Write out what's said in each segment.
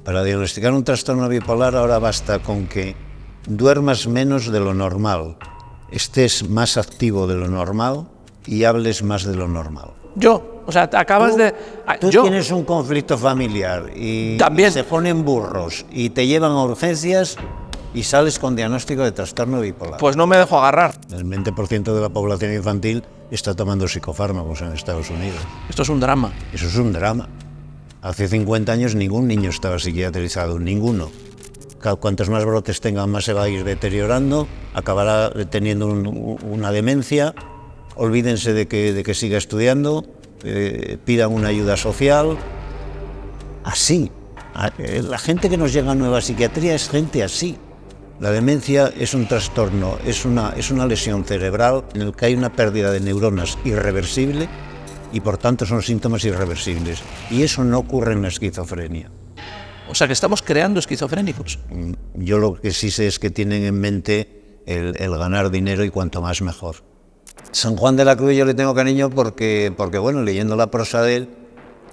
Para diagnosticar un trastorno bipolar ahora basta con que duermas menos de lo normal, estés más activo de lo normal y hables más de lo normal. O sea, acabas de... Tú tienes un conflicto familiar y se ponen burros y te llevan a urgencias y sales con diagnóstico de trastorno bipolar. Pues no me dejo agarrar. El 20% de la población infantil está tomando psicofármacos en Estados Unidos. Esto es un drama. Eso es un drama. Hace 50 años ningún niño estaba psiquiatrizado, ninguno. Cuantos más brotes tengan, más se va a ir deteriorando, acabará teniendo una demencia. Olvídense de que siga estudiando, pidan una ayuda social. Así. La gente que nos llega a nueva psiquiatría es gente así. La demencia es un trastorno, es una lesión cerebral en el que hay una pérdida de neuronas irreversible y por tanto son síntomas irreversibles. Y eso no ocurre en la esquizofrenia. O sea que estamos creando esquizofrénicos. Yo lo que sí sé es que tienen en mente el ganar dinero y cuanto más mejor. San Juan de la Cruz yo le tengo cariño porque bueno, leyendo la prosa de él,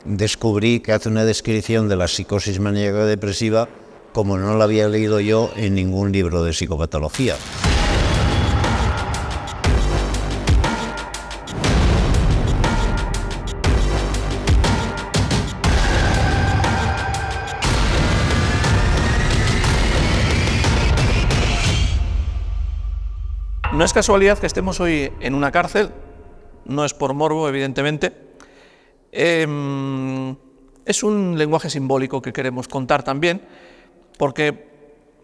descubrí que hace una descripción de la psicosis maníaco-depresiva como no la había leído yo en ningún libro de psicopatología. No es casualidad que estemos hoy en una cárcel, no es por morbo, evidentemente. Es un lenguaje simbólico que queremos contar también, porque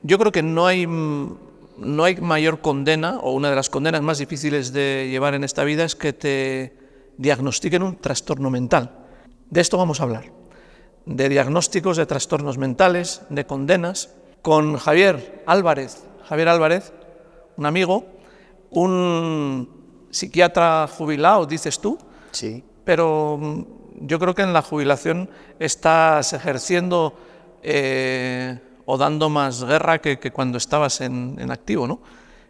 yo creo que no hay mayor condena, o una de las condenas más difíciles de llevar en esta vida es que te diagnostiquen un trastorno mental. De esto vamos a hablar, de diagnósticos de trastornos mentales, de condenas, con Javier Álvarez, un amigo, un psiquiatra jubilado, dices tú. Sí. Pero yo creo que en la jubilación estás ejerciendo o dando más guerra que cuando estabas en activo, ¿no?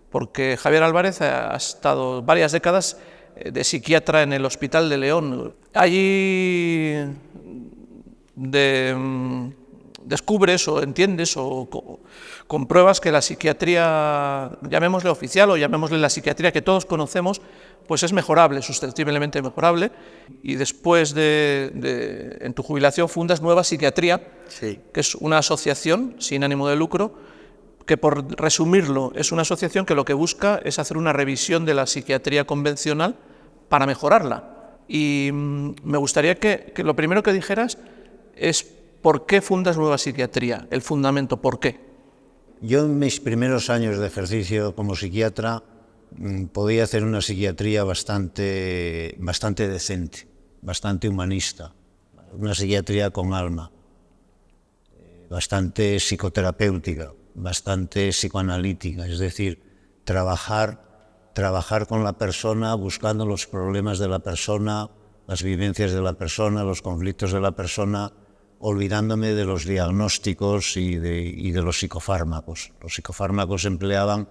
Porque Javier Álvarez ha estado varias décadas de psiquiatra en el Hospital de León. Allí descubres o entiendes o compruebas que la psiquiatría, llamémosle oficial o llamémosle la psiquiatría que todos conocemos, pues es mejorable, susceptiblemente mejorable, y después en tu jubilación fundas Nueva Psiquiatría, Sí. Que es una asociación sin ánimo de lucro, que por resumirlo es una asociación que lo que busca es hacer una revisión de la psiquiatría convencional para mejorarla. Y me gustaría que lo primero que dijeras es ¿por qué fundas Nueva Psiquiatría? El fundamento, ¿por qué? Yo en mis primeros años de ejercicio como psiquiatra podía hacer una psiquiatría bastante decente, bastante humanista, una psiquiatría con alma, bastante psicoterapéutica, bastante psicoanalítica, es decir, trabajar con la persona, buscando los problemas de la persona, las vivencias de la persona, los conflictos de la persona, olvidándome de los diagnósticos y de los psicofármacos. Los psicofármacos se empleaban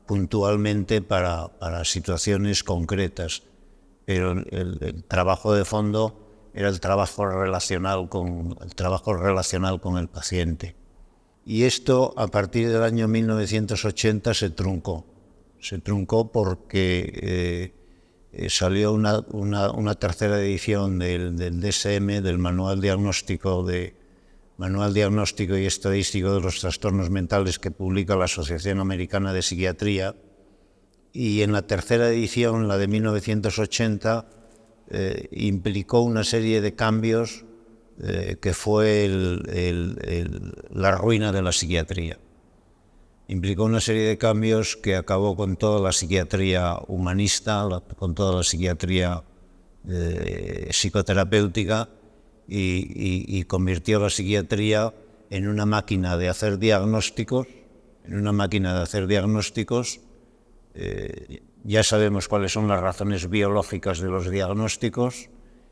puntualmente para situaciones concretas, pero el trabajo de fondo era el trabajo relacional con el paciente. Y esto, a partir del año 1980, se truncó. Se truncó porque salió una tercera edición del DSM, del Manual Diagnóstico y Estadístico de los Trastornos Mentales, que publica la Asociación Americana de Psiquiatría, y en la tercera edición, la de 1980, implicó una serie de cambios que fue la ruina de la psiquiatría. Implicó una serie de cambios que acabó con toda la psiquiatría humanista, con toda la psiquiatría psicoterapéutica y convirtió la psiquiatría en una máquina de hacer diagnósticos, ya sabemos cuáles son las razones biológicas de los diagnósticos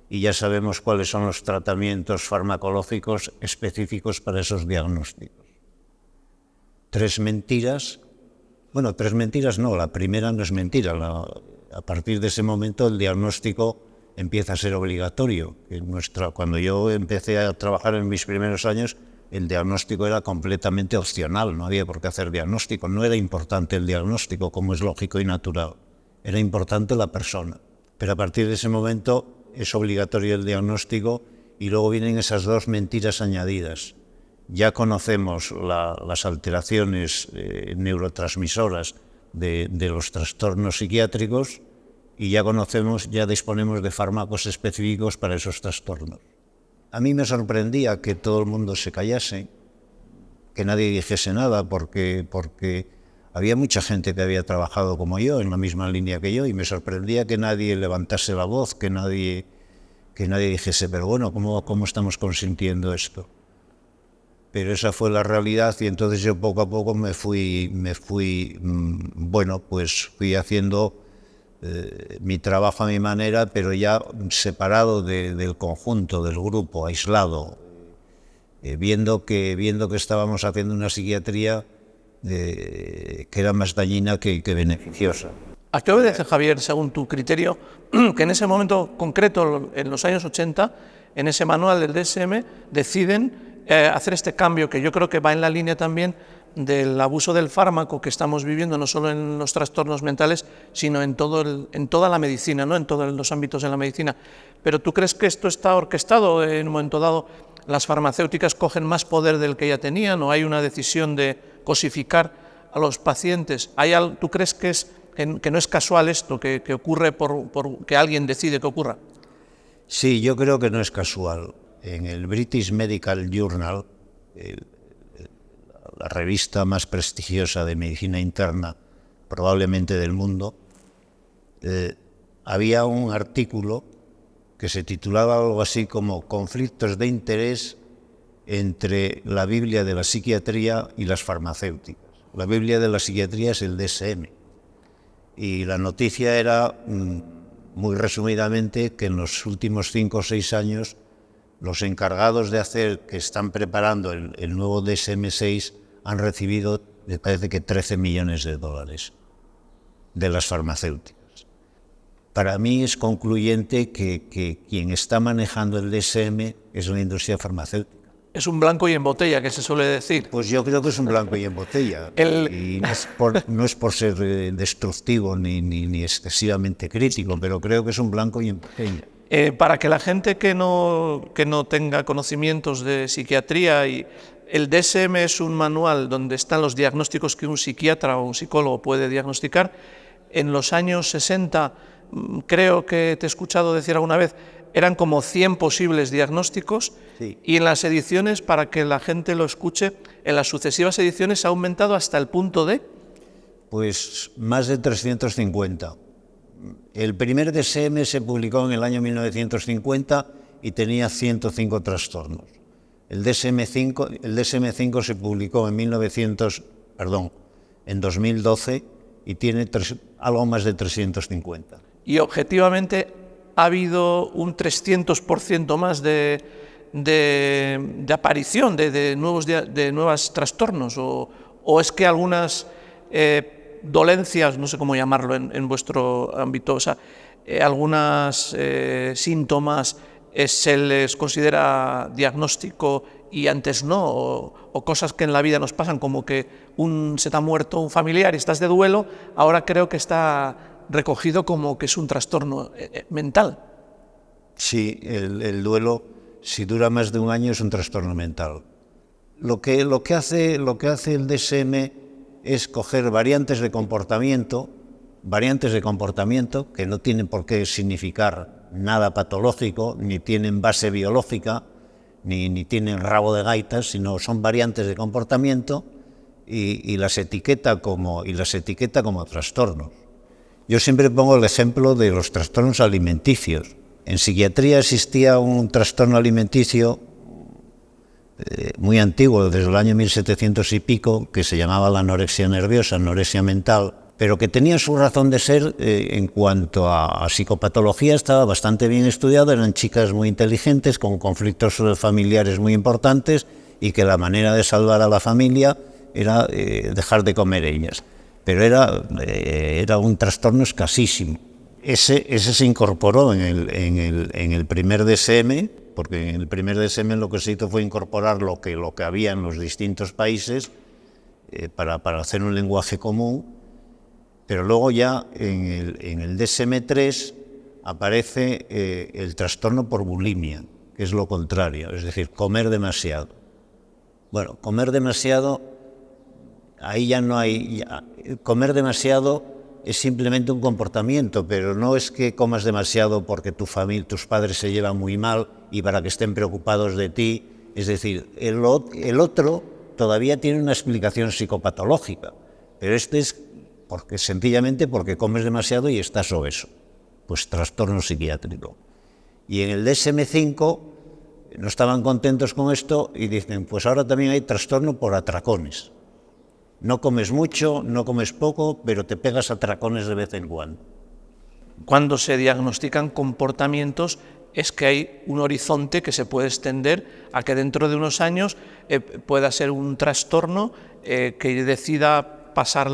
y ya sabemos cuáles son los tratamientos farmacológicos específicos para esos diagnósticos. Tres mentiras no, la primera no es mentira. A partir de ese momento el diagnóstico empieza a ser obligatorio. Cuando yo empecé a trabajar en mis primeros años, el diagnóstico era completamente opcional, no había por qué hacer diagnóstico, no era importante el diagnóstico, como es lógico y natural, era importante la persona. Pero a partir de ese momento es obligatorio el diagnóstico y luego vienen esas dos mentiras añadidas. Ya conocemos las alteraciones neurotransmisoras de los trastornos psiquiátricos y ya disponemos de fármacos específicos para esos trastornos. A mí me sorprendía que todo el mundo se callase, que nadie dijese nada, porque había mucha gente que había trabajado como yo, en la misma línea que yo, y me sorprendía que nadie levantase la voz, que nadie dijese, pero bueno, ¿cómo estamos consintiendo esto? Pero esa fue la realidad y entonces yo poco a poco fui haciendo mi trabajo a mi manera, pero ya separado del conjunto, del grupo, aislado, viendo que estábamos haciendo una psiquiatría que era más dañina que beneficiosa. ¿A qué obedece, Javier, según tu criterio, que en ese momento concreto, en los años 80, en ese manual del DSM, deciden hacer este cambio, que yo creo que va en la línea también del abuso del fármaco que estamos viviendo, no solo en los trastornos mentales, sino en toda la medicina, ¿no? En todos los ámbitos de la medicina? Pero ¿tú crees que esto está orquestado? En un momento dado, las farmacéuticas cogen más poder del que ya tenían, o hay una decisión de cosificar a los pacientes. ¿Tú crees que no es casual esto, que ocurre por que alguien decide que ocurra? Sí, yo creo que no es casual. En el British Medical Journal, la revista más prestigiosa de medicina interna probablemente del mundo, había un artículo que se titulaba algo así como Conflictos de interés entre la Biblia de la psiquiatría y las farmacéuticas. La Biblia de la psiquiatría es el DSM. Y la noticia era, muy resumidamente, que en los últimos 5 o 6 años los encargados de hacer, que están preparando el nuevo DSM-6, han recibido, me parece que $13 millones de las farmacéuticas. Para mí es concluyente que quien está manejando el DSM es la industria farmacéutica. Es un blanco y en botella, que se suele decir. Pues yo creo que es un blanco y en botella. Y no es por ser destructivo ni excesivamente crítico, pero creo que es un blanco y en botella. Para que la gente que no tenga conocimientos de psiquiatría, el DSM es un manual donde están los diagnósticos que un psiquiatra o un psicólogo puede diagnosticar. En los años 60, creo que te he escuchado decir alguna vez, eran como 100 posibles diagnósticos, sí. Y en las ediciones, para que la gente lo escuche, en las sucesivas ediciones ha aumentado hasta el punto de... Pues más de 350. El primer DSM se publicó en el año 1950 y tenía 105 trastornos. El DSM-5 se publicó en 2012 y tiene algo más de 350. Y objetivamente ha habido un 300% más de aparición de nuevos trastornos, o es que algunas dolencias, no sé cómo llamarlo en vuestro ámbito, o sea, algunas síntomas se les considera diagnóstico y antes no, o cosas que en la vida nos pasan, como que se te ha muerto un familiar y estás de duelo, ahora creo que está recogido como que es un trastorno mental. Sí, el duelo, si dura más de un año, es un trastorno mental. Lo que hace el DSM es coger variantes de comportamiento que no tienen por qué significar nada patológico, ni tienen base biológica, ni tienen rabo de gaitas, sino son variantes de comportamiento y las etiqueta como trastornos. Yo siempre pongo el ejemplo de los trastornos alimenticios. En psiquiatría existía un trastorno alimenticio muy antiguo, desde el año 1700 y pico, que se llamaba la anorexia nerviosa, anorexia mental, pero que tenía su razón de ser en cuanto a psicopatología, estaba bastante bien estudiado, eran chicas muy inteligentes, con conflictos familiares muy importantes, y que la manera de salvar a la familia era dejar de comer ellas. Pero era un trastorno escasísimo. Ese se incorporó en el primer DSM, porque en el primer DSM lo que se hizo fue incorporar lo que había en los distintos países para hacer un lenguaje común, pero luego ya en el DSM-3 aparece el trastorno por bulimia, que es lo contrario, es decir, comer demasiado. Bueno, comer demasiado, ahí ya no hay... comer demasiado es simplemente un comportamiento, pero no es que comas demasiado porque tus padres se llevan muy mal y para que estén preocupados de ti. Es decir, el otro todavía tiene una explicación psicopatológica, pero este es sencillamente porque comes demasiado y estás obeso. Pues trastorno psiquiátrico. Y en el DSM-5 no estaban contentos con esto y dicen, pues ahora también hay trastorno por atracones. No comes mucho, no comes poco, pero te pegas atracones de vez en cuando. Cuando se diagnostican comportamientos es que hay un horizonte que se puede extender a que dentro de unos años pueda ser un trastorno que decida pasar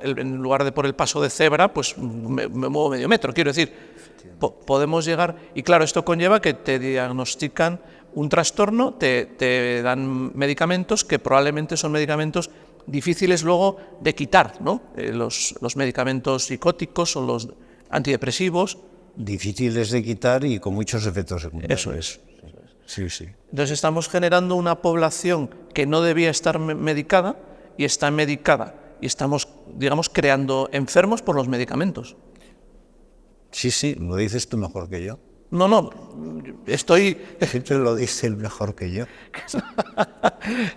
en lugar de por el paso de cebra, pues me muevo medio metro, quiero decir, podemos llegar, y claro, esto conlleva que te diagnostican un trastorno, te dan medicamentos que probablemente son medicamentos difíciles luego de quitar, ¿no? Los medicamentos psicóticos o los antidepresivos. Difíciles de quitar y con muchos efectos secundarios. Eso es. Sí, sí. Entonces estamos generando una población que no debía estar medicada y está medicada y estamos, digamos, creando enfermos por los medicamentos. Sí, sí, lo dices tú mejor que yo. No, estoy... Siempre lo dice el mejor que yo.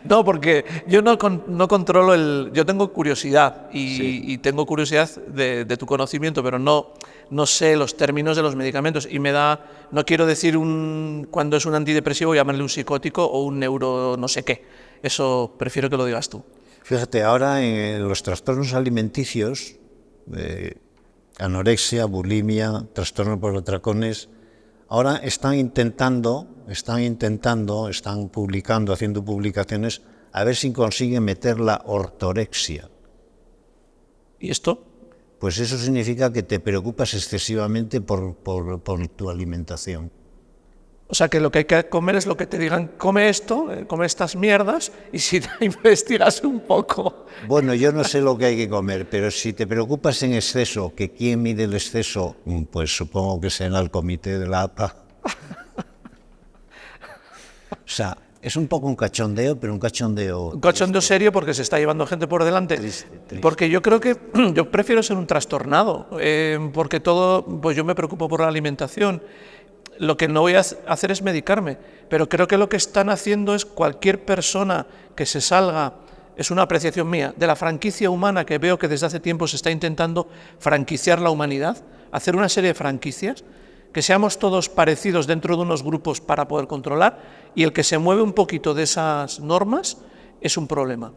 No, porque yo no controlo yo tengo curiosidad y tengo curiosidad de tu conocimiento, pero no sé los términos de los medicamentos y no quiero decir cuando es un antidepresivo llamarle un psicótico o un neuro no sé qué. Eso prefiero que lo digas tú. Fíjate, ahora en los trastornos alimenticios, anorexia, bulimia, trastorno por atracones, ahora están publicando, haciendo publicaciones, a ver si consiguen meter la ortorexia. ¿Y esto? Pues eso significa que te preocupas excesivamente por tu alimentación. O sea, que lo que hay que comer es lo que te digan, come esto, come estas mierdas, y si te investigas un poco... Bueno, yo no sé lo que hay que comer, pero si te preocupas en exceso, que quién mide el exceso, pues supongo que será el comité de la APA. O sea, es un poco un cachondeo, pero un cachondeo... Un cachondeo serio porque se está llevando gente por delante. Triste. Porque yo creo que yo prefiero ser un trastornado, porque pues yo me preocupo por la alimentación. Lo que no voy a hacer es medicarme, pero creo que lo que están haciendo es cualquier persona que se salga, es una apreciación mía, de la franquicia humana que veo que desde hace tiempo se está intentando franquiciar la humanidad, hacer una serie de franquicias, que seamos todos parecidos dentro de unos grupos para poder controlar, y el que se mueve un poquito de esas normas es un problema.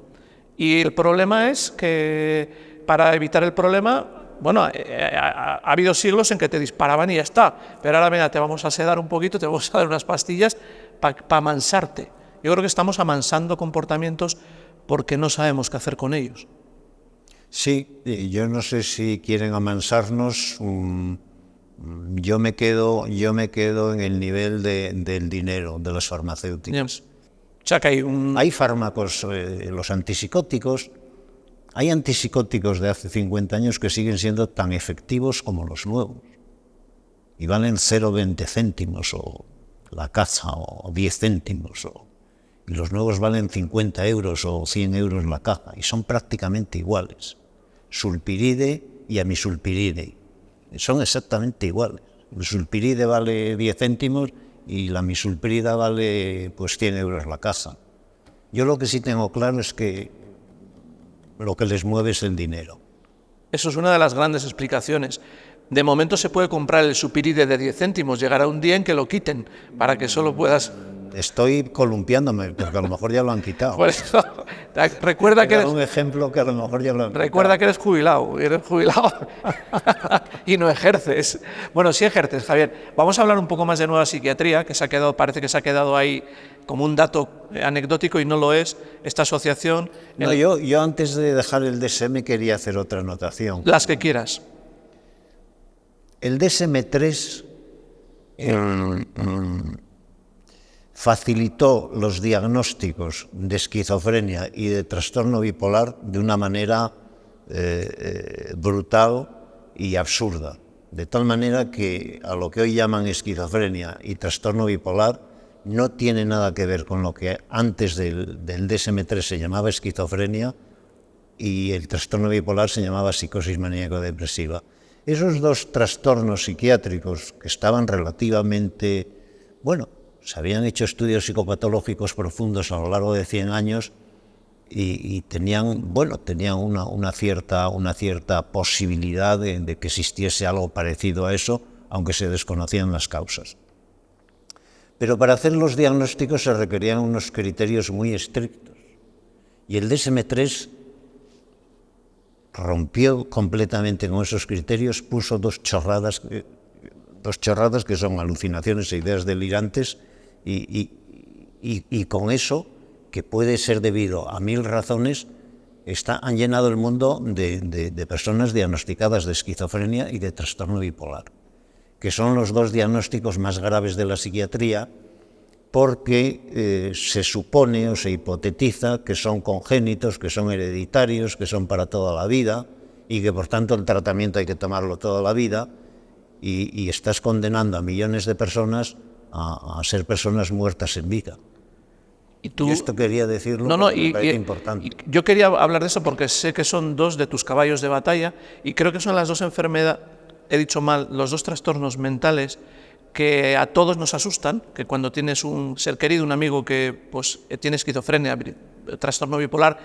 Y el problema es que para evitar el problema... Bueno, ha habido siglos en que te disparaban y ya está, pero ahora venga, te vamos a sedar un poquito, te vamos a dar unas pastillas para amansarte. Yo creo que estamos amansando comportamientos porque no sabemos qué hacer con ellos. Sí, yo no sé si quieren amansarnos, yo me quedo en el nivel del dinero, de las farmacéuticas. O sea que hay fármacos, los antipsicóticos. Hay antipsicóticos de hace 50 años que siguen siendo tan efectivos como los nuevos. Y valen 0,20 céntimos o la caja o 10 céntimos. Y los nuevos valen 50 euros o 100 euros la caja. Y son prácticamente iguales. Sulpiride y amisulpiride. Son exactamente iguales. El sulpiride vale 10 céntimos y la amisulpirida vale pues 100 euros la caja. Yo lo que sí tengo claro es que lo que les mueve es el dinero. Eso es una de las grandes explicaciones. De momento se puede comprar el supiride de 10 céntimos, llegará un día en que lo quiten, para que solo puedas... Estoy columpiándome, porque a lo mejor ya lo han quitado. Por eso, recuerda que eres... un ejemplo que a lo mejor ya lo han Recuerda que eres jubilado y no ejerces. Bueno, sí ejerces, Javier. Vamos a hablar un poco más de nueva psiquiatría, que parece que se ha quedado ahí como un dato anecdótico y no lo es, esta asociación... No, yo antes de dejar el DSM quería hacer otra anotación. Las que quieras. El DSM-3 facilitó los diagnósticos de esquizofrenia y de trastorno bipolar de una manera brutal y absurda, de tal manera que a lo que hoy llaman esquizofrenia y trastorno bipolar no tiene nada que ver con lo que antes del DSM-3 se llamaba esquizofrenia y el trastorno bipolar se llamaba psicosis maníaco-depresiva. Esos dos trastornos psiquiátricos que estaban relativamente, bueno, se habían hecho estudios psicopatológicos profundos a lo largo de 100 años y tenían una cierta posibilidad de que existiese algo parecido a eso, aunque se desconocían las causas. Pero para hacer los diagnósticos se requerían unos criterios muy estrictos. Y el DSM-3 rompió completamente con esos criterios, puso dos chorradas que son alucinaciones e ideas delirantes, y con eso, que puede ser debido a 1000 razones, han llenado el mundo de personas diagnosticadas de esquizofrenia y de trastorno bipolar, que son los dos diagnósticos más graves de la psiquiatría, porque se supone o se hipotetiza que son congénitos, que son hereditarios, que son para toda la vida y que por tanto el tratamiento hay que tomarlo toda la vida, y estás condenando a millones de personas a ser personas muertas en vida. Y esto quería decirlo porque me parece importante. Yo quería hablar de eso porque sé que son dos de tus caballos de batalla y creo que son las dos enfermedades, he dicho mal, los dos trastornos mentales que a todos nos asustan, que cuando tienes un ser querido, un amigo que pues, tiene esquizofrenia, trastorno bipolar,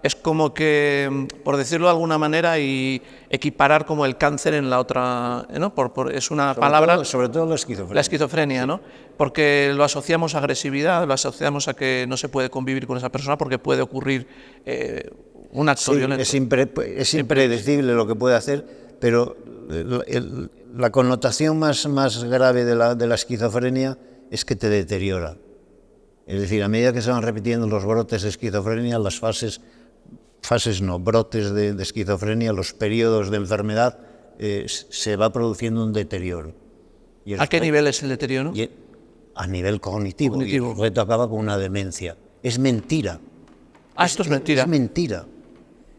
es como que, por decirlo de alguna manera, y equiparar como el cáncer en la otra, ¿no? Es una palabra... Sobre todo la esquizofrenia. La esquizofrenia, sí. ¿No? Porque lo asociamos a agresividad, lo asociamos a que no se puede convivir con esa persona porque puede ocurrir un acto violento. Es impredecible lo que puede hacer, pero la connotación más grave de la esquizofrenia es que te deteriora. Es decir, a medida que se van repitiendo los brotes de esquizofrenia, las brotes de esquizofrenia, los periodos de enfermedad, se va produciendo un deterioro. ¿A qué nivel es el deterioro? A nivel cognitivo. Y el sujeto acaba con una demencia. Es mentira. Esto es mentira. Es mentira.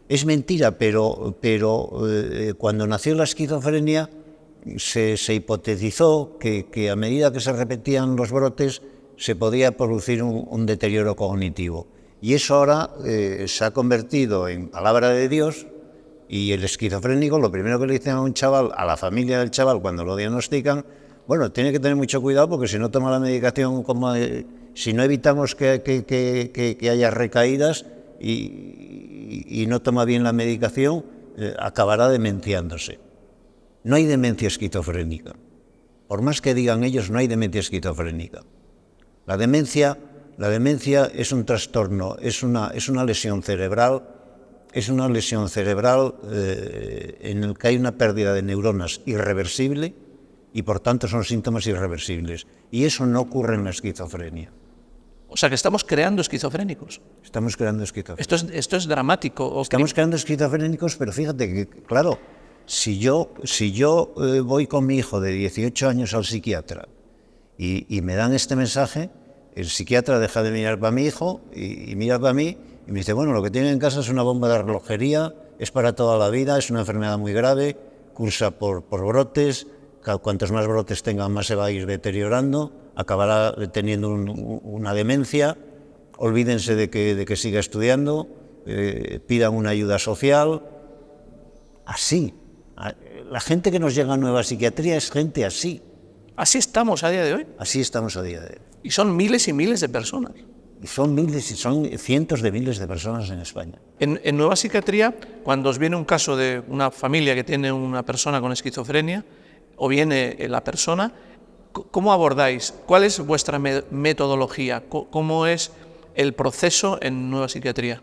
Es mentira, pero cuando nació la esquizofrenia se hipotetizó que a medida que se repetían los brotes se podía producir un deterioro cognitivo. Y eso ahora se ha convertido en palabra de Dios, y el esquizofrénico, lo primero que le dicen a un chaval, a la familia del chaval cuando lo diagnostican, bueno, tiene que tener mucho cuidado porque si no toma la medicación, si no evitamos que haya recaídas y no toma bien la medicación, acabará demenciándose. No hay demencia esquizofrénica. Por más que digan ellos, no hay demencia esquizofrénica. La demencia es un trastorno, es una lesión cerebral, en el que hay una pérdida de neuronas irreversible y por tanto son síntomas irreversibles. Y eso no ocurre en la esquizofrenia. O sea que estamos creando esquizofrénicos. Estamos creando esquizofrénicos. Esto es dramático. Estamos creando esquizofrénicos, pero fíjate que, claro, si yo voy con mi hijo de 18 años al psiquiatra y me dan este mensaje, el psiquiatra deja de mirar para mi hijo y mira para mí y me dice, bueno, lo que tiene en casa es una bomba de relojería, es para toda la vida, es una enfermedad muy grave, cursa por brotes, cuantos más brotes tengan más se va a ir deteriorando, acabará teniendo una demencia, olvídense de que siga estudiando, pidan una ayuda social. Así, la gente que nos llega a nueva psiquiatría es gente así. ¿Así estamos a día de hoy? Así estamos a día de hoy. Y son miles y miles de personas. Y son cientos de miles de personas en España. En nueva psiquiatría, cuando os viene un caso de una familia que tiene una persona con esquizofrenia, o viene la persona, ¿cómo abordáis? ¿Cuál es vuestra metodología? ¿Cómo es el proceso en nueva psiquiatría?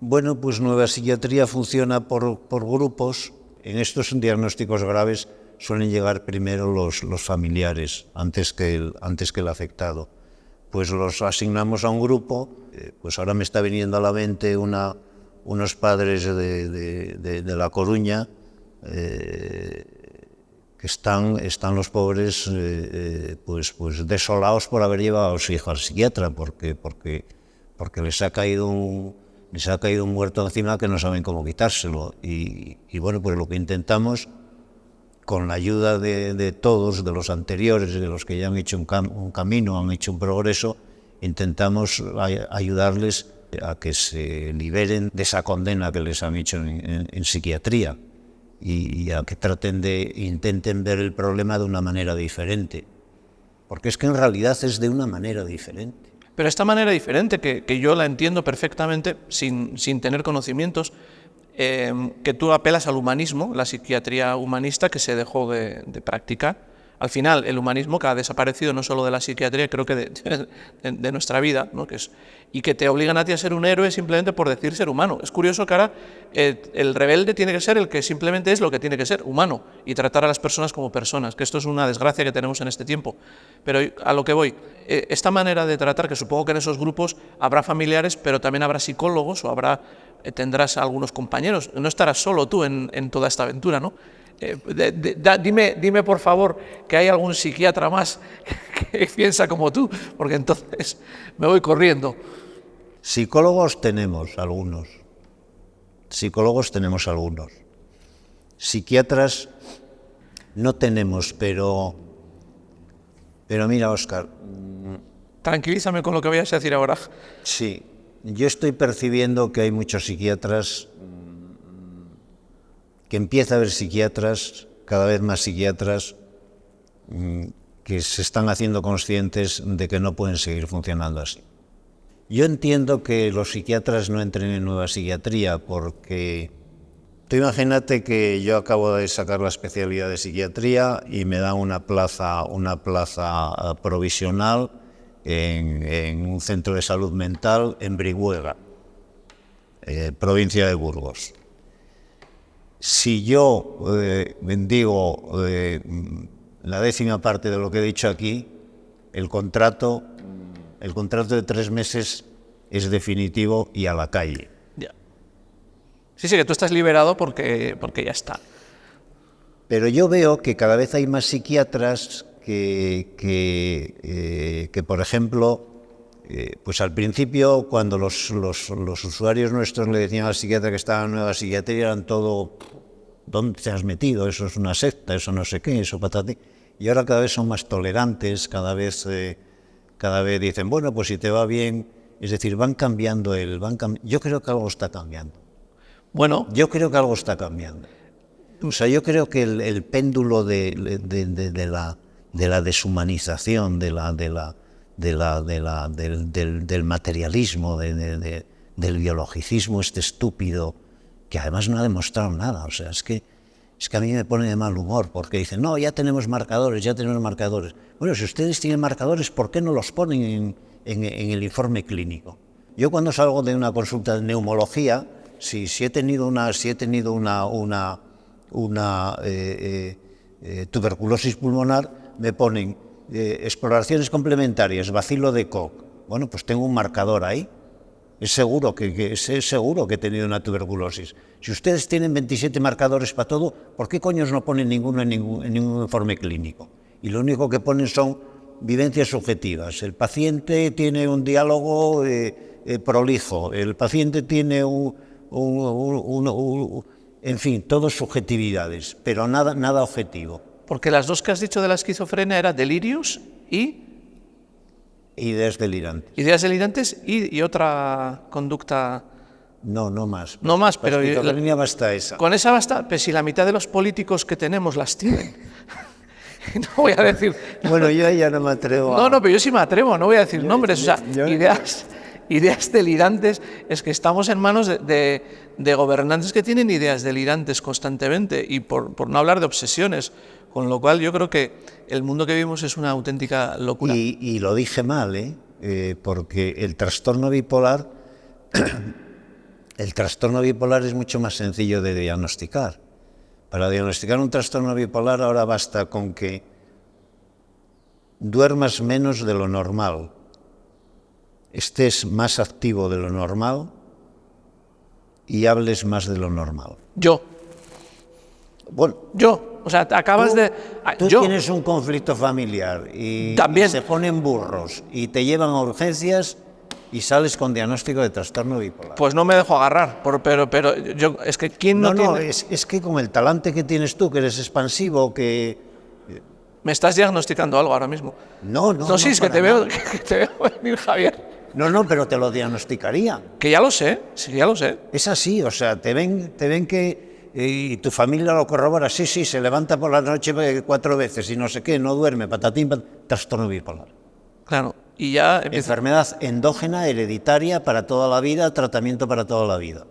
Bueno, pues nueva psiquiatría funciona por grupos. En estos diagnósticos graves suelen llegar primero los familiares antes que el afectado. Pues los asignamos a un grupo. Pues ahora me está viniendo a la mente unos padres de La Coruña están los pobres pues desolados por haber llevado a su hijo al psiquiatra, porque les ha caído un muerto encima que no saben cómo quitárselo. Y bueno, pues lo que intentamos, con la ayuda de todos, de los anteriores, de los que ya han hecho un camino, han hecho un progreso, intentamos ayudarles a que se liberen de esa condena que les han hecho en psiquiatría, y a que intenten ver el problema de una manera diferente, porque es que en realidad es de una manera diferente. Pero esta manera diferente, que yo la entiendo perfectamente sin tener conocimientos, que tú apelas al humanismo, la psiquiatría humanista que se dejó de practicar. Al final, el humanismo que ha desaparecido no solo de la psiquiatría, creo que de nuestra vida, ¿no? Y que te obligan a ti a ser un héroe simplemente por decir ser humano. Es curioso que ahora el rebelde tiene que ser el que simplemente es lo que tiene que ser, humano, y tratar a las personas como personas, que esto es una desgracia que tenemos en este tiempo. Pero a lo que voy, esta manera de tratar, que supongo que en esos grupos habrá familiares, pero también habrá psicólogos o tendrás algunos compañeros, no estarás solo tú en toda esta aventura, ¿no? Dime por favor que hay algún psiquiatra más que piensa como tú, porque entonces me voy corriendo. Psicólogos tenemos algunos. Psiquiatras no tenemos, pero mira, Óscar. Tranquilízame con lo que vayas a decir ahora. Sí, yo estoy percibiendo que hay muchos psiquiatras, que empieza a haber psiquiatras, cada vez más psiquiatras, que se están haciendo conscientes de que no pueden seguir funcionando así. Yo entiendo que los psiquiatras no entren en nueva psiquiatría, porque tú imagínate que yo acabo de sacar la especialidad de psiquiatría y me dan una plaza provisional en un centro de salud mental en Brihuega, provincia de Burgos. Si yo digo la 10ª parte de lo que he dicho aquí, el contrato de 3 meses es definitivo y a la calle. Ya. Sí, que tú estás liberado porque ya está. Pero yo veo que cada vez hay más psiquiatras que por ejemplo, pues al principio, cuando los usuarios nuestros le decían al psiquiatra que estaba en nueva psiquiatría, eran todo, ¿dónde te has metido? Eso es una secta, eso no sé qué, eso patatí. Y ahora cada vez son más tolerantes, cada vez dicen, bueno, pues si te va bien, es decir, van cambiando yo creo que algo está cambiando. Bueno. Yo creo que algo está cambiando. O sea, yo creo que el péndulo de la deshumanización, del materialismo, del biologicismo este estúpido, que además no ha demostrado nada. O sea, es que a mí me pone de mal humor, porque dicen, no, ya tenemos marcadores. Bueno, si ustedes tienen marcadores, ¿por qué no los ponen en el informe clínico? Yo cuando salgo de una consulta de neumología, si he tenido una tuberculosis pulmonar, me ponen exploraciones complementarias, bacilo de Koch. Bueno, pues tengo un marcador ahí. Es seguro que he tenido una tuberculosis. Si ustedes tienen 27 marcadores para todo, ¿por qué coños no ponen ninguno en ningún informe clínico? Y lo único que ponen son vivencias subjetivas. El paciente tiene un diálogo prolijo, el paciente tiene en fin, todo subjetividades, pero nada objetivo. Porque las dos que has dicho de la esquizofrenia era delirios y... Ideas delirantes. Ideas delirantes y otra conducta... No más. No más, pero... La esquizofrenia basta esa. Con esa basta, pero si la mitad de los políticos que tenemos las tienen. No voy a decir... Bueno, yo ya no me atrevo a... No, pero yo sí me atrevo, no voy a decir nombres. O sea, ideas delirantes, es que estamos en manos de gobernantes que tienen ideas delirantes constantemente, y por no hablar de obsesiones, con lo cual yo creo que el mundo que vivimos es una auténtica locura. Y lo dije mal, porque el trastorno bipolar es mucho más sencillo de diagnosticar. Para diagnosticar un trastorno bipolar ahora basta con que duermas menos de lo normal, estés más activo de lo normal y hables más de lo normal. Yo. Bueno, O sea, acabas de... tú yo tienes un conflicto familiar y También. se ponen burros y te llevan a urgencias y sales con diagnóstico de trastorno bipolar. Pues no me dejo agarrar, pero yo, es que ¿quién no tiene...? Es que con el talante que tienes tú, que eres expansivo, que... Me estás diagnosticando algo ahora mismo. No, Sí, es que te veo venir, Javier. No, pero te lo diagnosticaría. Que ya lo sé, sí, ya lo sé. Es así, o sea, te ven que... y tu familia lo corrobora, sí, se levanta por la noche 4 veces y no sé qué, no duerme, patatín, trastorno bipolar. Claro, y ya empieza... Enfermedad endógena, hereditaria, para toda la vida, tratamiento para toda la vida.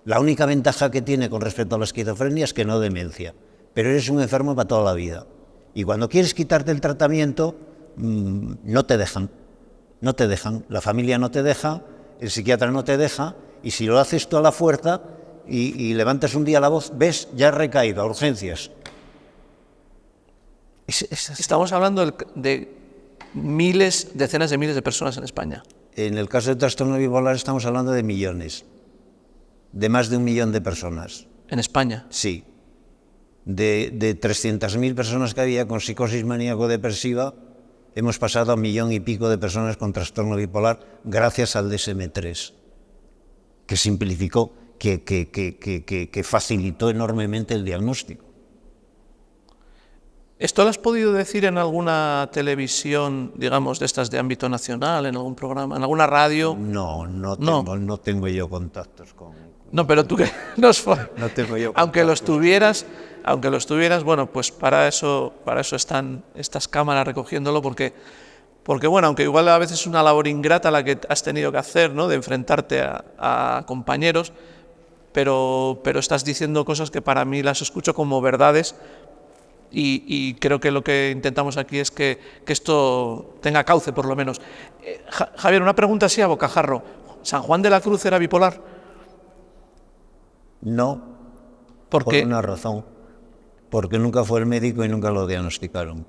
La única ventaja que tiene con respecto a la esquizofrenia es que no demencia, pero eres un enfermo para toda la vida. Y cuando quieres quitarte el tratamiento, no te dejan. No te dejan, la familia no te deja, el psiquiatra no te deja, y si lo haces tú a la fuerza y levantas un día la voz, ves, ya has recaído a urgencias. Estamos hablando de miles, decenas de miles de personas en España. En el caso de trastorno bipolar estamos hablando de millones, de más de 1 millón de personas. En España. Sí. De 300.000 personas que había con psicosis maníaco-depresiva, hemos pasado a 1 millón y pico de personas con trastorno bipolar gracias al DSM-3, que simplificó, que facilitó enormemente el diagnóstico. ¿Esto lo has podido decir en alguna televisión, digamos, de estas de ámbito nacional, en algún programa, en alguna radio? No tengo yo contactos con... No, pero tú que No tengo yo aunque lo estuvieras, bueno, pues para eso están estas cámaras recogiéndolo, porque bueno, aunque igual a veces es una labor ingrata la que has tenido que hacer, ¿no?, de enfrentarte a compañeros, pero estás diciendo cosas que para mí las escucho como verdades, y creo que lo que intentamos aquí es que esto tenga cauce, por lo menos. Javier, una pregunta así a bocajarro. ¿San Juan de la Cruz era bipolar? No, ¿Por qué? una razón. Porque nunca fue el médico y nunca lo diagnosticaron.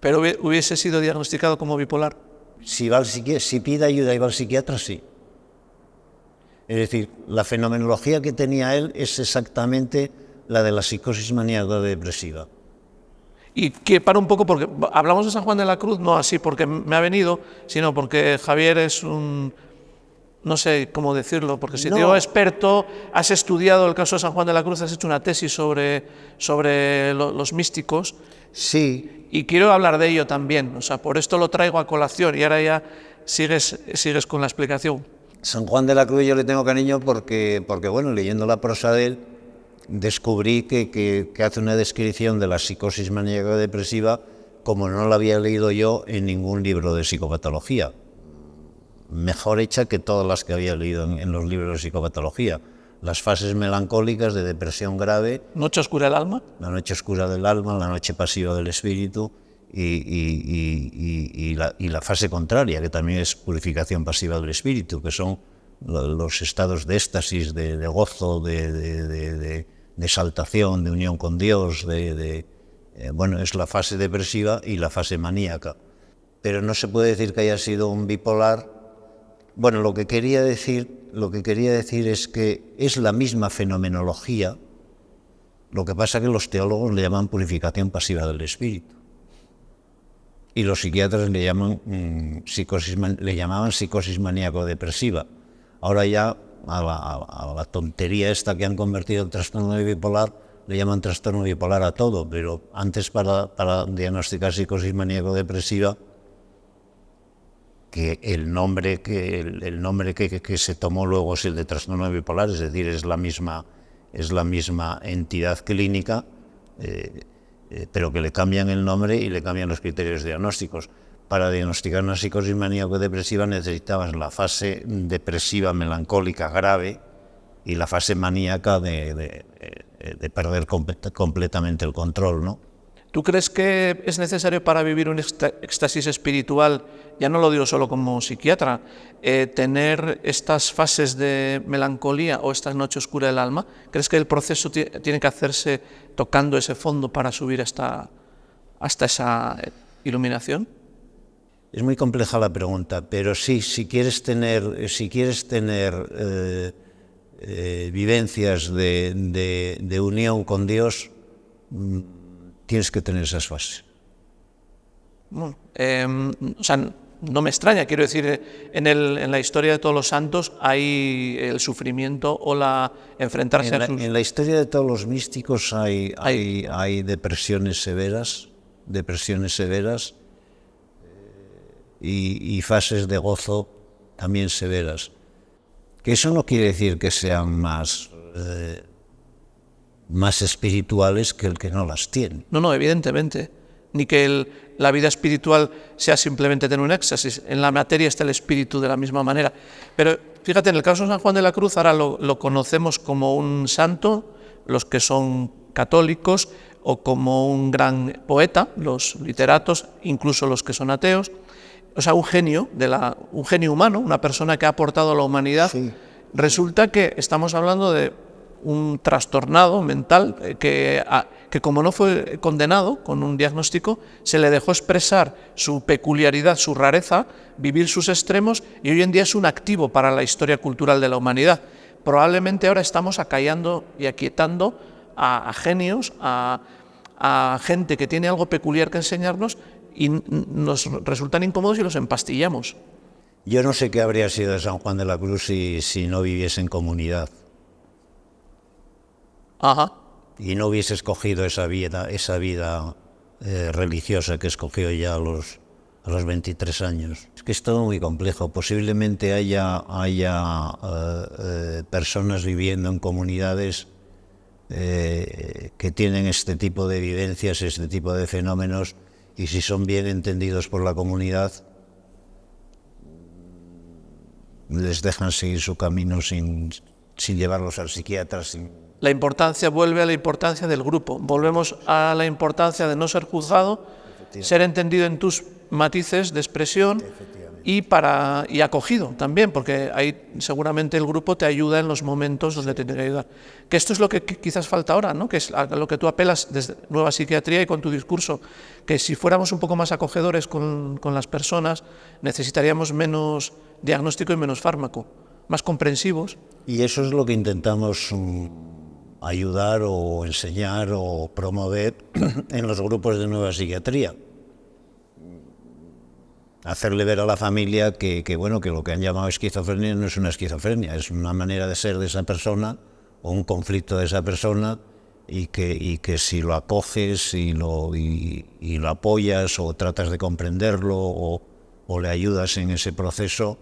¿Pero hubiese sido diagnosticado como bipolar? Si pide ayuda y va al psiquiatra, sí. Es decir, la fenomenología que tenía él es exactamente la de la psicosis maníaco-depresiva. Y que para un poco, porque hablamos de San Juan de la Cruz, no así porque me ha venido, sino porque Javier es un... no sé cómo decirlo, porque si te digo experto, has estudiado el caso de San Juan de la Cruz, has hecho una tesis sobre los místicos. Sí. Y quiero hablar de ello también, o sea, por esto lo traigo a colación y ahora ya sigues con la explicación. San Juan de la Cruz yo le tengo cariño porque bueno, leyendo la prosa de él, descubrí que hace una descripción de la psicosis maníaco-depresiva como no la había leído yo en ningún libro de psicopatología. Mejor hecha que todas las que había leído en los libros de psicopatología. Las fases melancólicas de depresión grave. ¿Noche oscura del alma? La noche oscura del alma, la noche pasiva del espíritu y la fase contraria, que también es purificación pasiva del espíritu, que son los estados de éxtasis, de gozo, de exaltación, de unión con Dios, bueno, es la fase depresiva y la fase maníaca. Pero no se puede decir que haya sido un bipolar. Bueno, lo que quería decir es que es la misma fenomenología, lo que pasa que los teólogos le llaman purificación pasiva del espíritu y los psiquiatras le llamaban psicosis maníaco-depresiva. Ahora ya a la tontería esta que han convertido en trastorno bipolar le llaman trastorno bipolar a todo, pero antes para diagnosticar psicosis maníaco-depresiva, que el nombre que se tomó luego es el de trastorno bipolar, es decir, es la misma entidad clínica, pero que le cambian el nombre y le cambian los criterios diagnósticos. Para diagnosticar una psicosis maníaco-depresiva necesitabas la fase depresiva melancólica grave y la fase maníaca de perder completamente el control, ¿no? ¿Tú crees que es necesario para vivir un éxtasis espiritual, ya no lo digo solo como psiquiatra, tener estas fases de melancolía o esta noche oscura del alma? ¿Crees que el proceso tiene que hacerse tocando ese fondo para subir hasta esa iluminación? Es muy compleja la pregunta, pero sí, si quieres tener vivencias de unión con Dios, tienes que tener esas fases. Bueno, o sea, no me extraña, quiero decir, en la historia de todos los santos hay el sufrimiento o enfrentarse a sus... En la historia de todos los místicos hay depresiones severas y fases de gozo también severas. Que eso no quiere decir que sean más espirituales que el que no las tiene. No, evidentemente. Ni que la vida espiritual sea simplemente tener un éxtasis. En la materia está el espíritu de la misma manera. Pero fíjate, en el caso de San Juan de la Cruz, ahora lo conocemos como un santo, los que son católicos, o como un gran poeta, los literatos, incluso los que son ateos. O sea, un genio humano, una persona que ha aportado a la humanidad. Sí. Resulta que estamos hablando de un trastornado mental que como no fue condenado con un diagnóstico, se le dejó expresar su peculiaridad, su rareza, vivir sus extremos, y hoy en día es un activo para la historia cultural de la humanidad. Probablemente ahora estamos acallando y aquietando a genios, a gente que tiene algo peculiar que enseñarnos, y nos resultan incómodos y los empastillamos. Yo no sé qué habría sido de San Juan de la Cruz si no viviese en comunidad. Ajá. Y no hubiese escogido esa vida religiosa que escogió ya a los 23 años. Es que es todo muy complejo. Posiblemente haya personas viviendo en comunidades que tienen este tipo de vivencias, este tipo de fenómenos, y si son bien entendidos por la comunidad, les dejan seguir su camino sin llevarlos al psiquiatra. La importancia vuelve a la importancia del grupo. Volvemos a la importancia de no ser juzgado, ser entendido en tus matices de expresión y acogido también, porque ahí seguramente el grupo te ayuda en los momentos donde te tiene que ayudar. Que esto es lo que quizás falta ahora, ¿no? Que es a lo que tú apelas desde Nueva Psiquiatría y con tu discurso, que si fuéramos un poco más acogedores con las personas, necesitaríamos menos diagnóstico y menos fármaco, más comprensivos. Y eso es lo que intentamos ayudar o enseñar o promover en los grupos de Nueva Psiquiatría. Hacerle ver a la familia que lo que han llamado esquizofrenia no es una esquizofrenia, es una manera de ser de esa persona o un conflicto de esa persona, y que si lo acoges y lo apoyas o tratas de comprenderlo o le ayudas en ese proceso,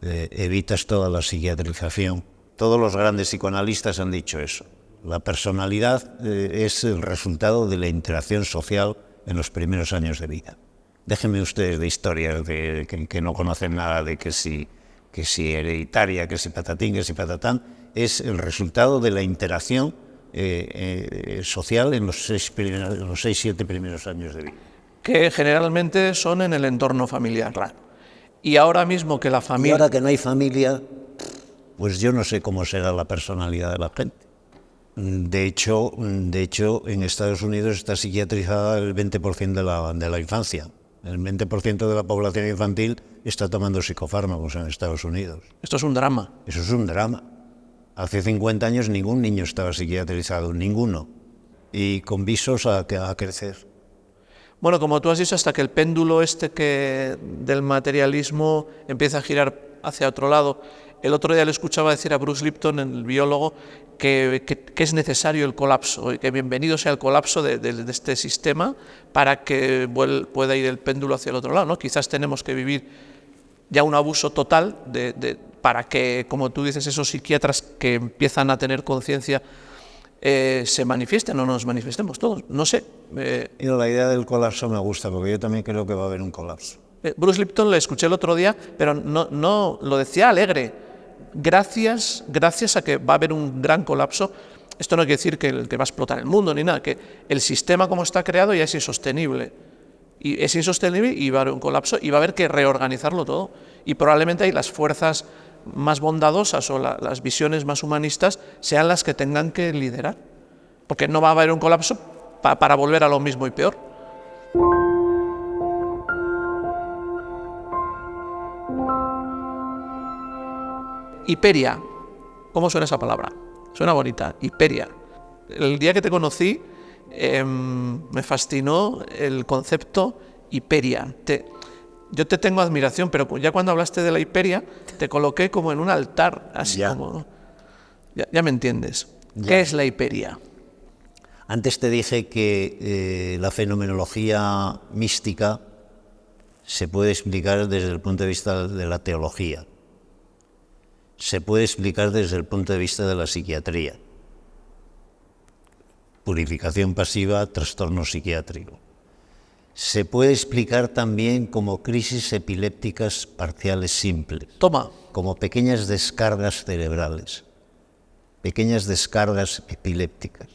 evitas toda la psiquiatrización. Todos los grandes psicoanalistas han dicho eso. La personalidad es el resultado de la interacción social en los primeros años de vida. Déjenme ustedes de historias que no conocen nada de que si hereditaria, que si patatín, que si patatán. Es el resultado de la interacción social en los 6-7 primeros años de vida. Que generalmente son en el entorno familiar. Claro. Y ahora mismo que la familia... Y ahora que no hay familia, pues yo no sé cómo será la personalidad de la gente. De hecho, en Estados Unidos está psiquiatrizada el 20% de la infancia. El 20% de la población infantil está tomando psicofármacos en Estados Unidos. Esto es un drama. Eso es un drama. Hace 50 años ningún niño estaba psiquiatrizado, ninguno. Y con visos a crecer. Bueno, como tú has dicho, hasta que el péndulo del materialismo empieza a girar hacia otro lado. El otro día le escuchaba decir a Bruce Lipton, el biólogo, que es necesario el colapso, y que bienvenido sea el colapso de este sistema para que pueda ir el péndulo hacia el otro lado, ¿no? Quizás tenemos que vivir ya un abuso total para que, como tú dices, esos psiquiatras que empiezan a tener conciencia se manifiesten o nos manifestemos todos. No sé. La idea del colapso me gusta, porque yo también creo que va a haber un colapso. Bruce Lipton le escuché el otro día, pero no lo decía alegre. Gracias a que va a haber un gran colapso. Esto no quiere decir que va a explotar el mundo ni nada, que el sistema como está creado ya es insostenible. Y es insostenible y va a haber un colapso y va a haber que reorganizarlo todo. Y probablemente ahí las fuerzas más bondadosas o las visiones más humanistas sean las que tengan que liderar. Porque no va a haber un colapso para volver a lo mismo y peor. Hiperia. ¿Cómo suena esa palabra? Suena bonita, hiperia. El día que te conocí me fascinó el concepto hiperia. Yo te tengo admiración, pero ya cuando hablaste de la hiperia te coloqué como en un altar, así como... Ya me entiendes. Ya. ¿Qué es la hiperia? Antes te dije que la fenomenología mística se puede explicar desde el punto de vista de la teología, se puede explicar desde el punto de vista de la psiquiatría, purificación pasiva, trastorno psiquiátrico. Se puede explicar también como crisis epilépticas parciales simples. Toma. Como pequeñas descargas cerebrales, pequeñas descargas epilépticas.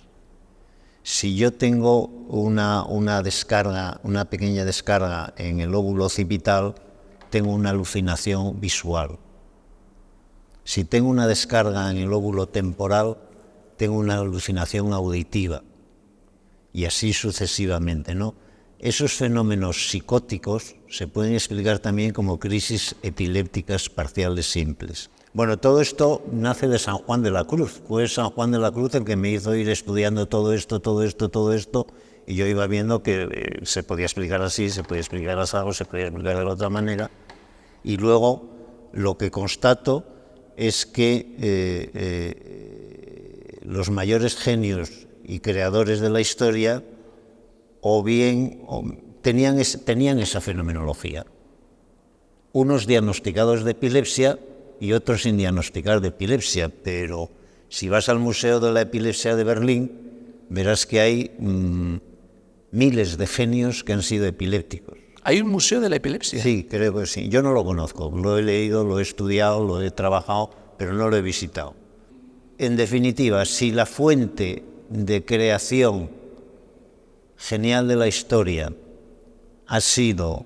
Si yo tengo una descarga, una pequeña descarga en el lóbulo occipital, tengo una alucinación visual. Si tengo una descarga en el lóbulo temporal, tengo una alucinación auditiva. Y así sucesivamente, ¿no? Esos fenómenos psicóticos se pueden explicar también como crisis epilépticas parciales simples. Bueno, todo esto nace de San Juan de la Cruz. Fue San Juan de la Cruz el que me hizo ir estudiando todo esto, y yo iba viendo que se podía explicar así, se podía explicar así, se podía explicar de la otra manera. Y luego lo que constato es que los mayores genios y creadores de la historia tenían esa fenomenología. Unos diagnosticados de epilepsia y otros sin diagnosticar de epilepsia, pero si vas al Museo de la Epilepsia de Berlín, verás que hay miles de genios que han sido epilépticos. ¿Hay un museo de la epilepsia? Sí, creo que sí. Yo no lo conozco, lo he leído, lo he estudiado, lo he trabajado, pero no lo he visitado. En definitiva, si la fuente de creación genial de la historia ha sido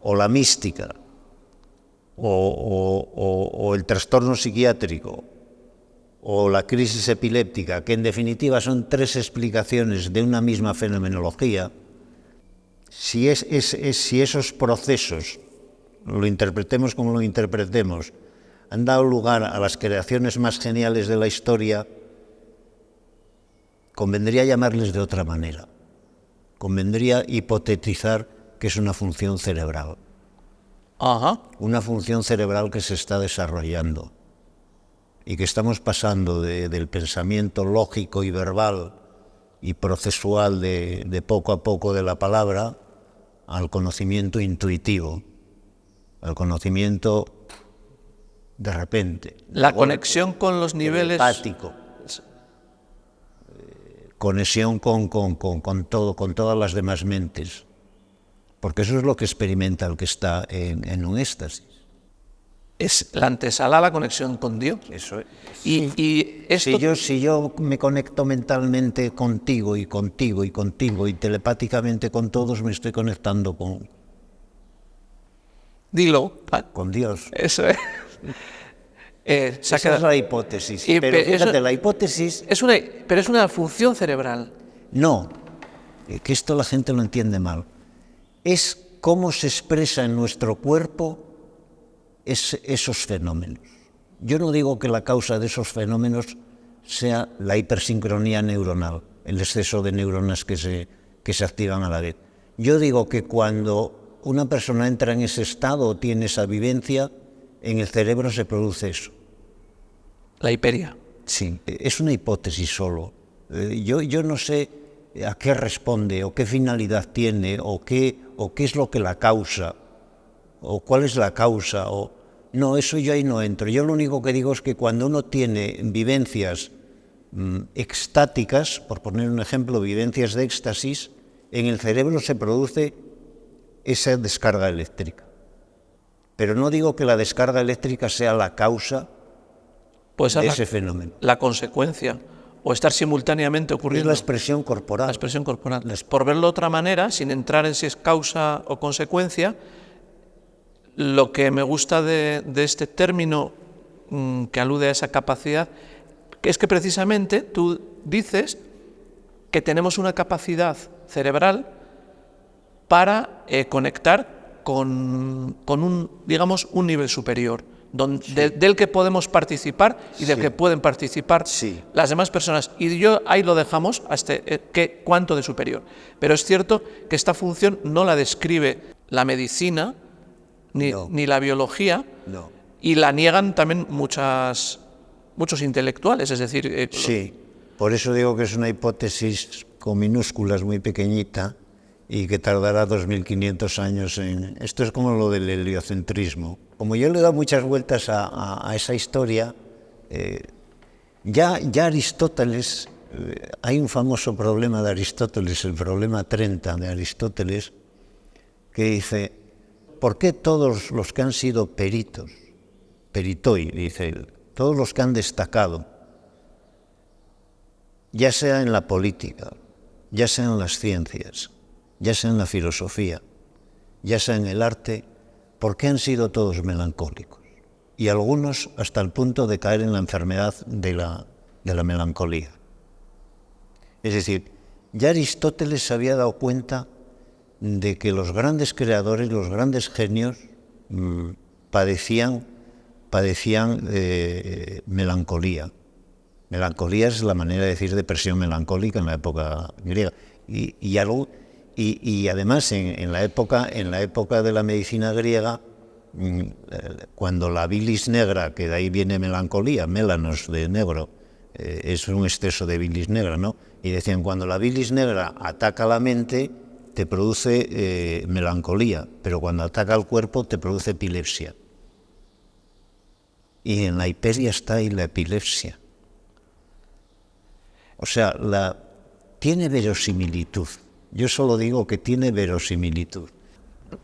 o la mística, o el trastorno psiquiátrico, o la crisis epiléptica, que en definitiva son tres explicaciones de una misma fenomenología, si esos procesos, lo interpretemos como lo interpretemos, han dado lugar a las creaciones más geniales de la historia, convendría llamarles de otra manera. Convendría hipotetizar que es una función cerebral. Ajá. Una función cerebral que se está desarrollando y que estamos pasando del pensamiento lógico y verbal y procesual de poco a poco de la palabra al conocimiento intuitivo, al conocimiento de repente. La conexión con los niveles... Empático. Conexión con todo, con todas las demás mentes. Porque eso es lo que experimenta el que está en un éxtasis. Es la antesala a la conexión con Dios. Eso es. Y esto... Si yo me conecto mentalmente contigo y telepáticamente con todos, me estoy conectando con... Dilo. Con Dios. Eso es. Esa es la hipótesis. Pero fíjate, la hipótesis... Pero es una función cerebral. No, que esto la gente lo entiende mal. Es cómo se expresa en nuestro cuerpo esos fenómenos. Yo no digo que la causa de esos fenómenos sea la hipersincronía neuronal, el exceso de neuronas que se activan a la vez. Yo digo que cuando una persona entra en ese estado o tiene esa vivencia, en el cerebro se produce eso. La hiperia. Sí, es una hipótesis solo. Yo no sé a qué responde, o qué finalidad tiene, o qué es lo que la causa, o cuál es la causa. No, eso yo ahí no entro. Yo lo único que digo es que cuando uno tiene vivencias extáticas, por poner un ejemplo, vivencias de éxtasis, en el cerebro se produce esa descarga eléctrica. Pero no digo que la descarga eléctrica sea la causa de ese fenómeno. La consecuencia, o estar simultáneamente ocurriendo. Es la expresión corporal. La expresión corporal. Por verlo de otra manera, sin entrar en si es causa o consecuencia, lo que me gusta de este término que alude a esa capacidad, es que precisamente tú dices que tenemos una capacidad cerebral para conectar con digamos, un nivel superior, del que podemos participar y del que pueden participar las demás personas. Y yo ahí lo dejamos hasta cuánto de superior. Pero es cierto que esta función no la describe la medicina ni la biología, y la niegan también muchos intelectuales. Es decir, sí, por eso digo que es una hipótesis con minúsculas, muy pequeñita, y que tardará 2500 años en... Esto es como lo del heliocentrismo. Como yo le he dado muchas vueltas a esa historia, ya Aristóteles, hay un famoso problema de Aristóteles, el problema 30 de Aristóteles, que dice, ¿por qué todos los que han sido peritos, peritoi, dice él, todos los que han destacado, ya sea en la política, ya sea en las ciencias, ya sea en la filosofía, ya sea en el arte, ¿por qué han sido todos melancólicos? Y algunos hasta el punto de caer en la enfermedad de la melancolía. Es decir, ya Aristóteles se había dado cuenta de que los grandes creadores, los grandes genios, padecían melancolía. Melancolía es la manera de decir depresión melancólica en la época griega. Y además en la época de la medicina griega, cuando la bilis negra, que de ahí viene melancolía, mélanos de negro, es un exceso de bilis negra, ¿no? Y decían, cuando la bilis negra ataca la mente, te produce melancolía, pero cuando ataca al cuerpo te produce epilepsia. Y en la hiperia está ahí la epilepsia. O sea, tiene verosimilitud. Yo solo digo que tiene verosimilitud.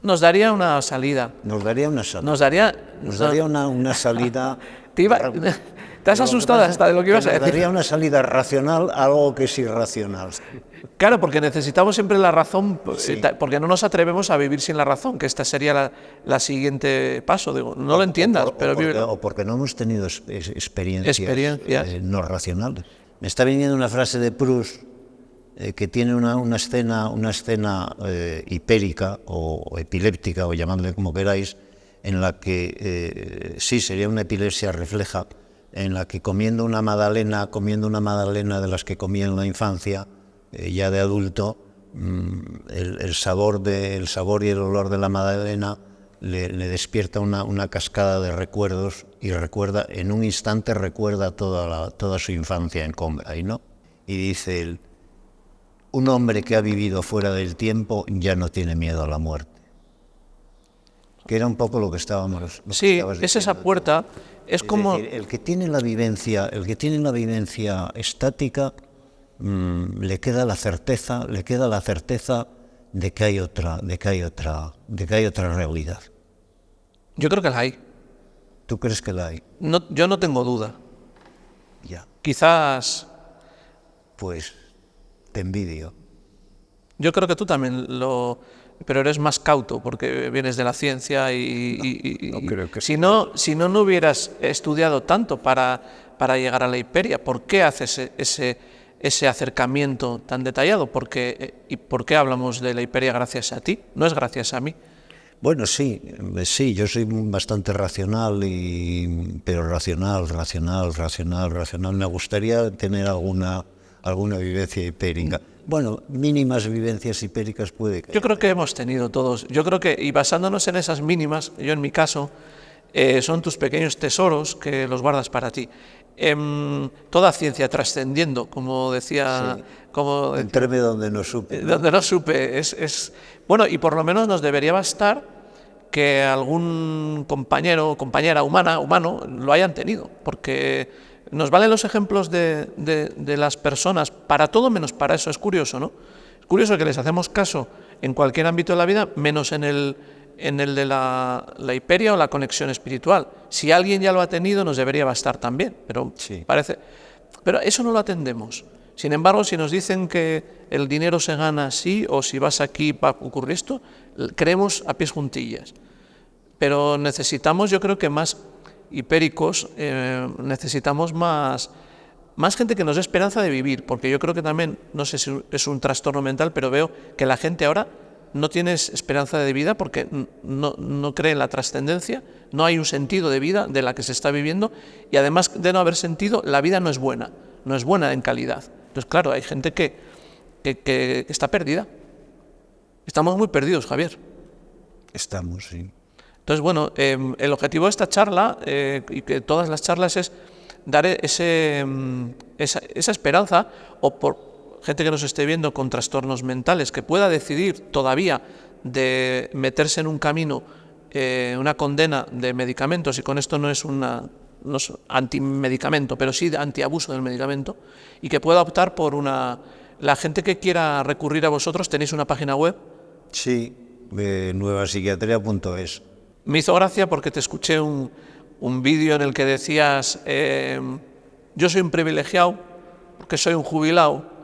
Nos daría una salida. Nos daría una salida. Nos daría una salida. Te has asustado hasta de lo que ibas a decir. Nos daría una salida racional a algo que es irracional. Claro, porque necesitamos siempre la razón, porque no nos atrevemos a vivir sin la razón, que esta sería la siguiente paso. Digo, no lo entiendas, pero o porque no hemos tenido experiencias. No racionales. Me está viniendo una frase de Proust que tiene una escena hipérica o epiléptica, o llamadle como queráis, en la que sí sería una epilepsia refleja, en la que comiendo una magdalena de las que comía en la infancia, ya de adulto, el sabor y el olor de la magdalena le despierta una cascada de recuerdos, y en un instante recuerda toda su infancia en Combray, ¿no? Y dice él, un hombre que ha vivido fuera del tiempo ya no tiene miedo a la muerte. Que era un poco lo que estábamos... Sí, es esa puerta, es como... decir, el que tiene la vivencia estática, le queda la certeza de que hay otra realidad. Yo creo que la hay. ¿Tú crees que la hay? No, yo no tengo duda. Ya. Quizás... Pues te envidio. Yo creo que tú también pero eres más cauto porque vienes de la ciencia no creo que si no hubieras estudiado tanto para llegar a la hiperia. ¿Por qué haces ese acercamiento tan detallado? ¿Y por qué hablamos de la hiperia gracias a ti? No es gracias a mí. Bueno, sí, yo soy bastante racional, pero racional. Me gustaría tener alguna vivencia hipérica. Bueno, mínimas vivencias hipéricas puede que... Yo creo que hemos tenido todos. Yo creo que, y basándonos en esas mínimas, yo en mi caso, son tus pequeños tesoros que los guardas para ti. Toda ciencia trascendiendo, como decía... Sí. Entrarme donde no supe. Donde no supe. Bueno, y por lo menos nos debería bastar que algún compañero o compañera humano lo hayan tenido, porque nos valen los ejemplos de las personas para todo menos para eso. Es curioso, ¿no? Es curioso que les hacemos caso en cualquier ámbito de la vida, menos en el de la hiperia o la conexión espiritual. Si alguien ya lo ha tenido, nos debería bastar también, pero sí. Pero eso no lo atendemos. Sin embargo, si nos dicen que el dinero se gana así, o si vas aquí va a ocurrir esto, creemos a pies juntillas. Pero necesitamos, yo creo que más hipéricos, necesitamos más gente que nos dé esperanza de vivir, porque yo creo que también, no sé si es un trastorno mental, pero veo que la gente ahora no tienes esperanza de vida porque no cree en la trascendencia, no hay un sentido de vida de la que se está viviendo, y además de no haber sentido, la vida no es buena en calidad. Entonces, claro, hay gente que está perdida. Estamos muy perdidos, Javier. Estamos, sí. Entonces, bueno, el objetivo de esta charla y que todas las charlas es dar esa esperanza, o por gente que nos esté viendo con trastornos mentales, que pueda decidir todavía de meterse en un camino, una condena de medicamentos, y con esto no es antimedicamento, pero sí de antiabuso del medicamento, y que pueda optar por la gente que quiera recurrir a vosotros. ¿Tenéis una página web? Sí, nuevapsiquiatria.es. Me hizo gracia porque te escuché un vídeo en el que decías, yo soy un privilegiado porque soy un jubilado,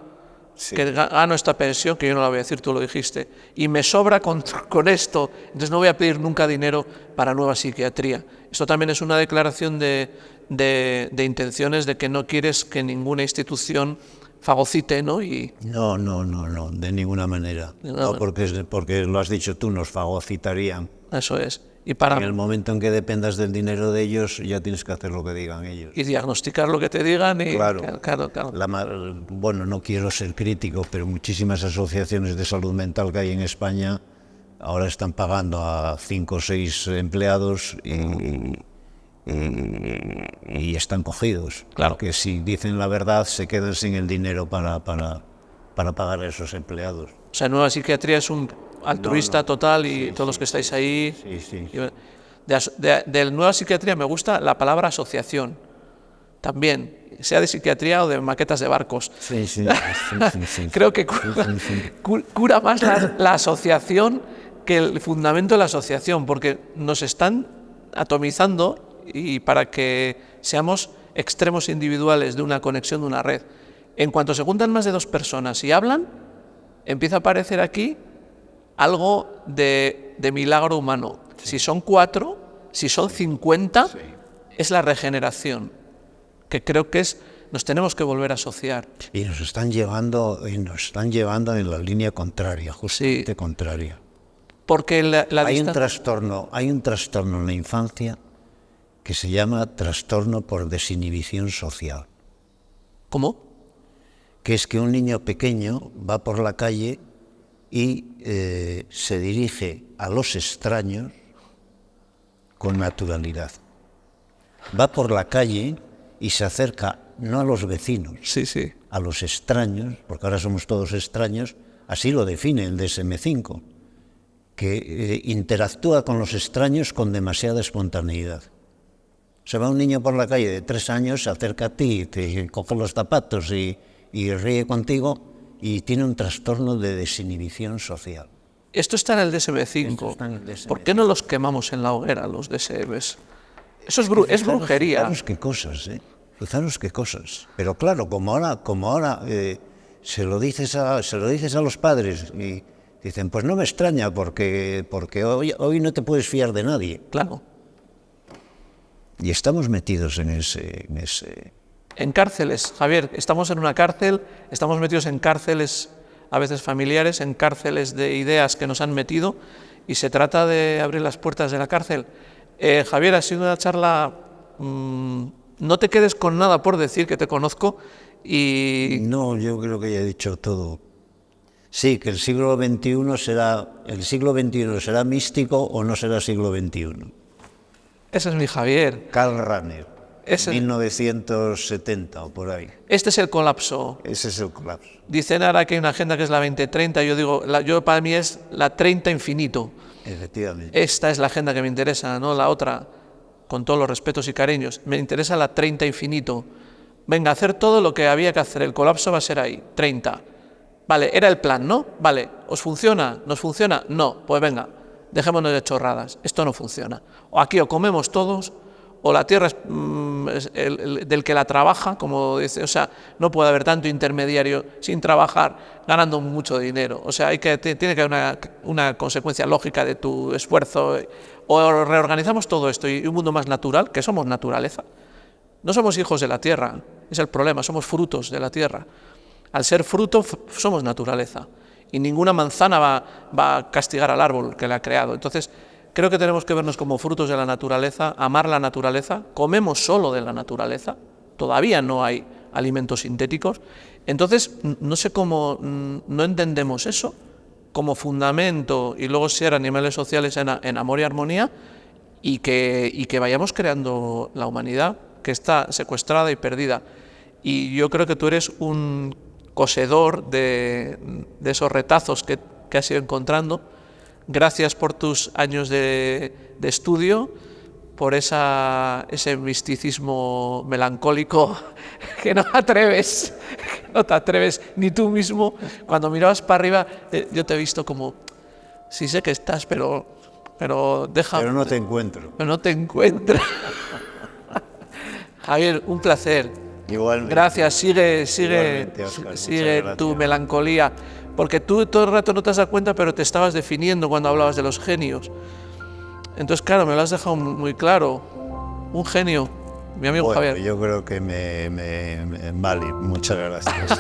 sí, que gano esta pensión, que yo no la voy a decir, tú lo dijiste, y me sobra con esto, entonces no voy a pedir nunca dinero para Nueva Psiquiatría. Esto también es una declaración de intenciones, de que no quieres que ninguna institución fagocite, ¿no? No, de ninguna manera. No, porque lo has dicho tú, nos fagocitarían. Eso es. En el momento en que dependas del dinero de ellos, ya tienes que hacer lo que digan ellos. Y diagnosticar lo que te digan. Claro. Claro. Bueno, no quiero ser crítico, pero muchísimas asociaciones de salud mental que hay en España ahora están pagando a 5 o 6 empleados y están cogidos. Claro. Porque si dicen la verdad, se quedan sin el dinero para pagar a esos empleados. O sea, Nueva Psiquiatría es un altruista total, y todos los que estáis ahí. Sí. De Nueva Psiquiatría me gusta la palabra asociación. También, sea de psiquiatría o de maquetas de barcos. Sí. Creo que cura más la asociación que el fundamento de la asociación, porque nos están atomizando, y para que seamos extremos individuales de una conexión, de una red. En cuanto se juntan más de 2 personas y hablan, empieza a aparecer aquí algo de milagro humano. Sí. Si son 4, si son 50, sí, es la regeneración, que creo que nos tenemos que volver a asociar. Y nos están llevando en la línea contraria, justamente sí, contraria. Porque hay un trastorno en la infancia que se llama trastorno por desinhibición social. ¿Cómo? Que es que un niño pequeño va por la calle y se dirige a los extraños con naturalidad. Va por la calle y se acerca no a los vecinos, sí, a los extraños, porque ahora somos todos extraños, así lo define el DSM-5, que interactúa con los extraños con demasiada espontaneidad. Se va un niño por la calle de 3 años, se acerca a ti, te coge los zapatos y ríe contigo, y tiene un trastorno de desinhibición social. Esto está en el DSM-5. ¿Por qué no los quemamos en la hoguera, los DSMs? Eso es brujería. Fijaros qué cosas, Fijaros qué cosas. Pero claro, como ahora se lo dices a los padres y dicen, pues no me extraña porque hoy no te puedes fiar de nadie. Claro. Y estamos metidos en ese... En cárceles, Javier, estamos en una cárcel, estamos metidos en cárceles a veces familiares, en cárceles de ideas que nos han metido, y se trata de abrir las puertas de la cárcel. Javier, ha sido una charla, no te quedes con nada por decir, que te conozco, y... No, yo creo que ya he dicho todo. Sí, que el siglo XXI será místico o no será siglo XXI. Ese es mi Javier. Karl Rahner, 1970 o por ahí. Este es el colapso. Ese es el colapso. Dicen ahora que hay una agenda que es la 2030, yo digo, para mí es la 30 infinito. Efectivamente. Esta es la agenda que me interesa, no la otra, con todos los respetos y cariños. Me interesa la 30 infinito. Venga, hacer todo lo que había que hacer, el colapso va a ser ahí, 30. Vale, era el plan, ¿no? Vale, ¿os funciona? ¿Nos funciona? No, pues venga, dejémonos de chorradas, esto no funciona. O aquí o comemos todos, o la tierra es del que la trabaja, como dice, o sea, no puede haber tanto intermediario sin trabajar, ganando mucho dinero. O sea, tiene que haber una consecuencia lógica de tu esfuerzo. O reorganizamos todo esto y un mundo más natural, que somos naturaleza. No somos hijos de la tierra, es el problema, somos frutos de la tierra. Al ser fruto, somos naturaleza. y ninguna manzana va a castigar al árbol que la ha creado. Entonces, creo que tenemos que vernos como frutos de la naturaleza, amar la naturaleza, comemos solo de la naturaleza, todavía no hay alimentos sintéticos. Entonces, no sé cómo no entendemos eso como fundamento y luego ser animales sociales en amor y armonía y que vayamos creando la humanidad que está secuestrada y perdida. Y yo creo que tú eres un cosedor de esos retazos que has ido encontrando. Gracias por tus años de estudio, por ese misticismo melancólico que no te atreves ni tú mismo. Cuando mirabas para arriba, yo te he visto como, sí sé que estás, pero deja... Pero no te encuentro. Pero no te encuentro. Javier, un placer. Igualmente. Gracias, sigue Oscar, tu melancolía, porque tú todo el rato no te has dado cuenta, pero te estabas definiendo cuando hablabas de los genios. Entonces, claro, me lo has dejado muy claro. Un genio, mi amigo Bueno, Javier. yo creo que vale, muchas gracias.